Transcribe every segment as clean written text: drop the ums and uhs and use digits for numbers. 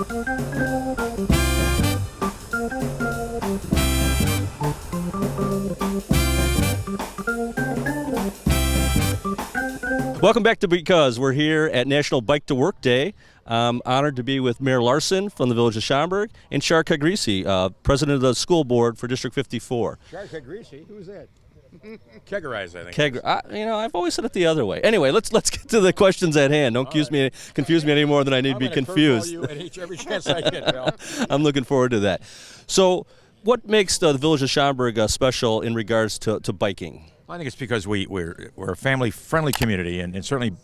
Welcome back to BCUZ. We're here at National Bike to Work Day. I'm honored to be with Mayor Larson from the Village of Schaumburg and Shar Kagrisi, President of the School Board for District 54. Shar Kagrisi? Who's that? Kegerize, I think. I've always said it the other way. Anyway, let's get to the questions at hand. Don't confuse me any more than I need to be confused. You every chance I get, Bill. I'm looking forward to that. So, what makes the Village of Schaumburg special in regards to biking? I think it's because we're a family-friendly community, and certainly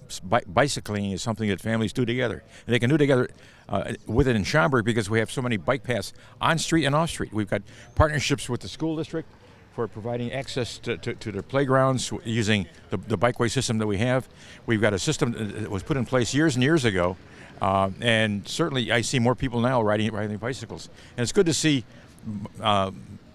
bicycling is something that families do together. And they can do together with it in Schaumburg because we have so many bike paths on street and off street. We've got partnerships with the school district for providing access to their playgrounds using the bikeway system that we have. We've got a system that was put in place years and years ago, and certainly I see more people now riding bicycles. And it's good to see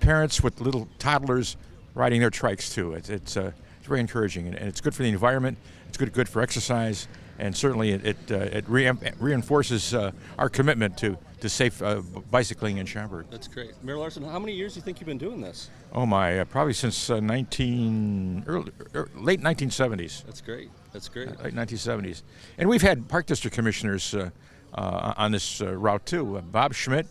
parents with little toddlers riding their trikes too. It's very encouraging, and it's good for the environment. It's good for exercise, and certainly it reinforces our commitment to safe bicycling in Schaumburg. That's great. Mayor Larson, how many years do you think you've been doing this? Oh my, probably since late 1970s. That's great. Late 1970s, and we've had Park District commissioners on this route too. Bob Schmidt.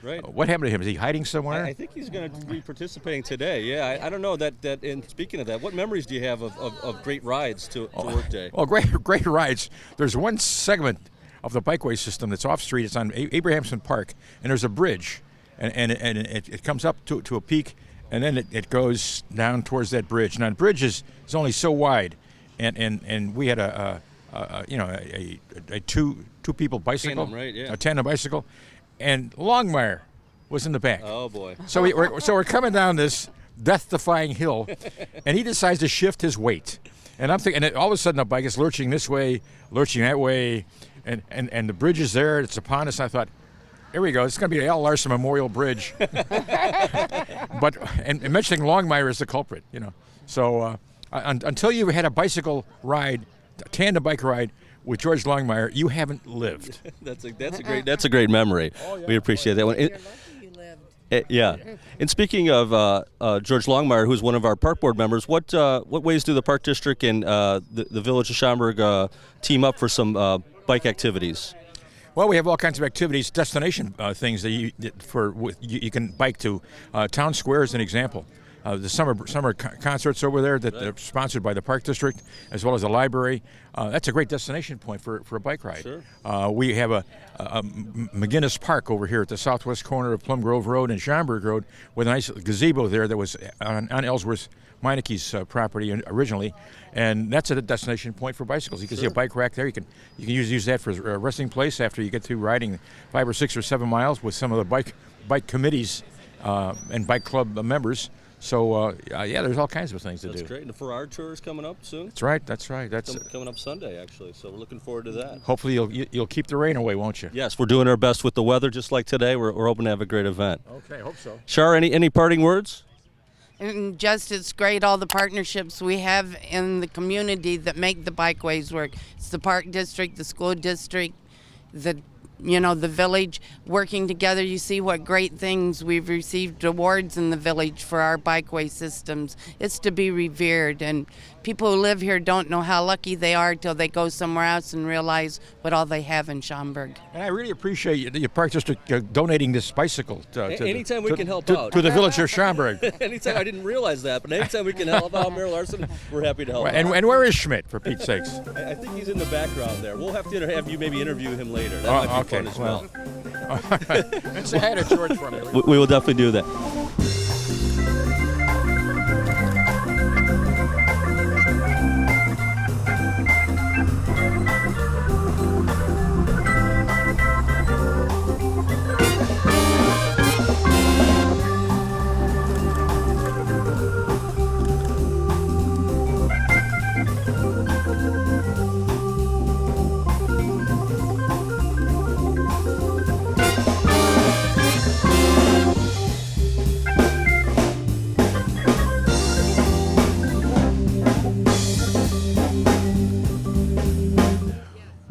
Right. What happened to him? Is he hiding somewhere? I think he's going to be participating today. Yeah, I don't know that. And speaking of that, what memories do you have of great rides to Work Day? Well, great rides. There's one segment of the bikeway system that's off street. It's on Abrahamson Park, and there's a bridge, and it comes up to a peak, and then it goes down towards that bridge. Now the bridge is only so wide, and we had a two people bicycle, tandem, right? Yeah. A tandem bicycle. And Longmire was in the back. Oh boy! So we're coming down this death-defying hill, and he decides to shift his weight. And I'm thinking, and all of a sudden the bike is lurching this way, lurching that way, and the bridge is there. It's upon us. I thought, here we go. It's going to be the Al Larson Memorial Bridge. But mentioning Longmire is the culprit, So until you had a bicycle ride, a tandem bike ride with George Longmire, you haven't lived. That's a great memory. Oh, yeah. We appreciate that one. You're lucky you lived. Yeah. And speaking of George Longmire, who's one of our park board members, what ways do the Park District and the Village of Schaumburg team up for some bike activities? Well, we have all kinds of activities, destination things that you can bike to. Town Square is an example. The summer concerts over there that are sponsored by the Park District, as well as the library. That's a great destination point for a bike ride. Sure. We have a McGinnis Park over here at the southwest corner of Plum Grove Road and Schaumburg Road with a nice gazebo there that was on Ellsworth Meineke's property originally, and that's a destination point for bicycles. You can see a bike rack there. You can use that for a resting place after you get through riding 5 or 6 or 7 miles with some of the bike committees and bike club members. So, there's all kinds of things to do. That's great. And the Farrar Tour is coming up soon? That's right. That's coming up Sunday, actually. So we're looking forward to that. Hopefully you'll keep the rain away, won't you? Yes, we're doing our best with the weather, just like today. We're hoping to have a great event. Okay, hope so. Shar, any parting words? And just it's great all the partnerships we have in the community that make the bikeways work. It's the Park District, the School District, the village working together. You see what great things we've received awards in the village for our bikeway systems. It's to be revered, and people who live here don't know how lucky they are till they go somewhere else and realize what all they have in Schaumburg. And I really appreciate the Park District donating this bicycle anytime we can help out to the Village of Schaumburg. Anytime. I didn't realize that, but anytime we can help out Mayor Larson, we're happy to help out. And where is Schmidt, for Pete's sakes? I think he's in the background there. We'll have to have you maybe interview him later. That might be fun as well. And say hi to George for me. We will definitely do that.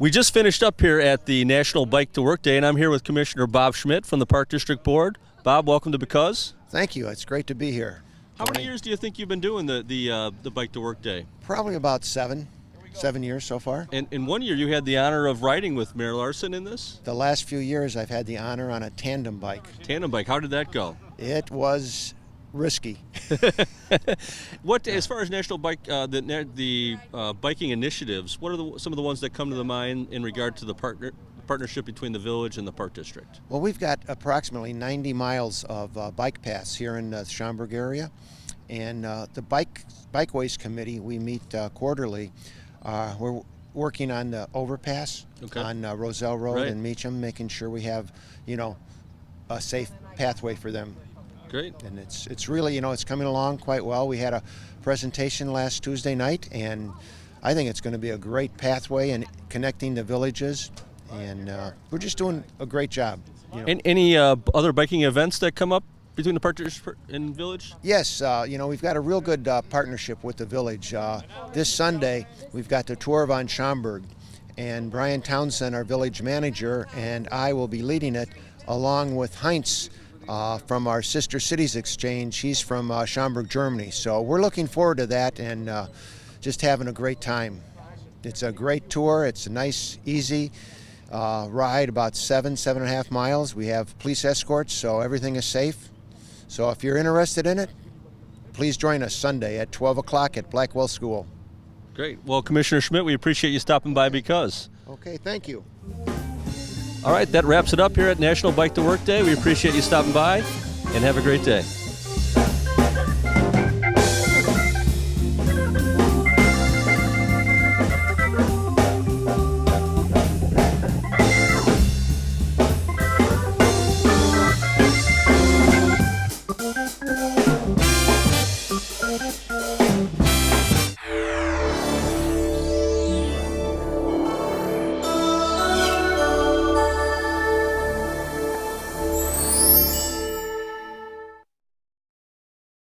We just finished up here at the National Bike to Work Day, and I'm here with Commissioner Bob Schmidt from the Park District Board. Bob, welcome to Because. Thank you. It's great to be here. How many years do you think you've been doing the Bike to Work Day? Probably about 7 years so far. And in 1 year, you had the honor of riding with Mayor Al Larson in this? The last few years, I've had the honor on a tandem bike. Tandem bike. How did that go? It was risky. What, as far as national bike, the biking initiatives, what are some of the ones that come to the mind in regard to the partnership between the village and the Park District? Well, we've got approximately 90 miles of bike paths here in the Schaumburg area, and the Bikeways Committee, we meet quarterly. We're working on the overpass on Roselle Road and Meacham, making sure we have, a safe pathway for them. Great. And it's really, it's coming along quite well. We had a presentation last Tuesday night, and I think it's going to be a great pathway and connecting the villages, and we're just doing a great job. And any other biking events that come up between the Park District and Village? Yes, we've got a real good partnership with the Village. This Sunday, we've got the Tour of Schaumburg, and Brian Townsend, our village manager, and I will be leading it along with Heinz from our Sister Cities Exchange. He's from Schaumburg, Germany. So we're looking forward to that and just having a great time. It's a great tour. It's a nice, easy ride, about 7.5 miles. We have police escorts, so everything is safe. So if you're interested in it, please join us Sunday at 12 o'clock at Blackwell School. Great. Well, Commissioner Schmidt, we appreciate you stopping by Because. Okay, thank you. All right, that wraps it up here at National Bike to Work Day. We appreciate you stopping by, and have a great day.